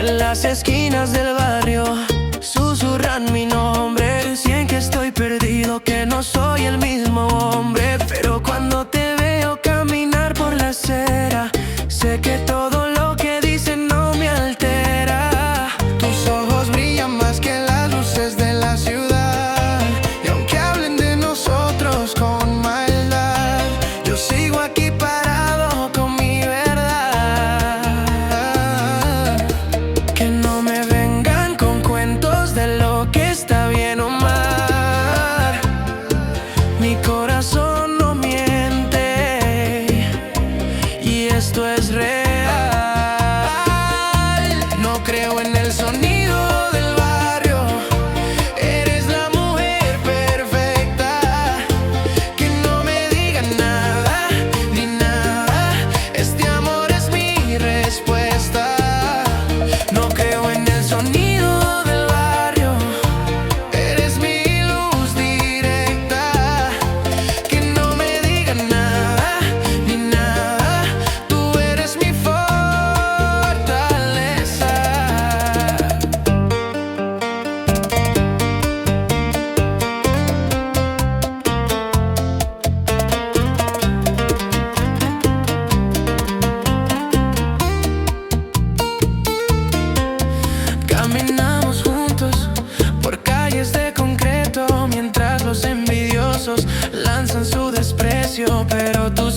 En las esquinas del barrio susurran mi nombre. Dicen que estoy perdido, que no soy el mismo hombre. Pero cuando te veo caminar por la acera, sé que todo lo que dicen no me altera. Tus ojos brillan más que las luces de la ciudad, y aunque hablen de nosotros con maldad, yo sigo aquí parado con mi verdad. Que no me vengan con cuentos de lo que está bien o mal. Mi corazón no miente y esto es real. No creo en el sonido del barrio. Eres la mujer perfecta. Que no me digan nada ni nada. Este amor es mi respuesta. No creo en el sonido del barrio. Eres mi luz directa. Que no me digan nada ni nada. Tú eres mi fortaleza. Caminamos juntos por calles de concreto, mientras los envidiosos lanzan su desprecio. Pero tú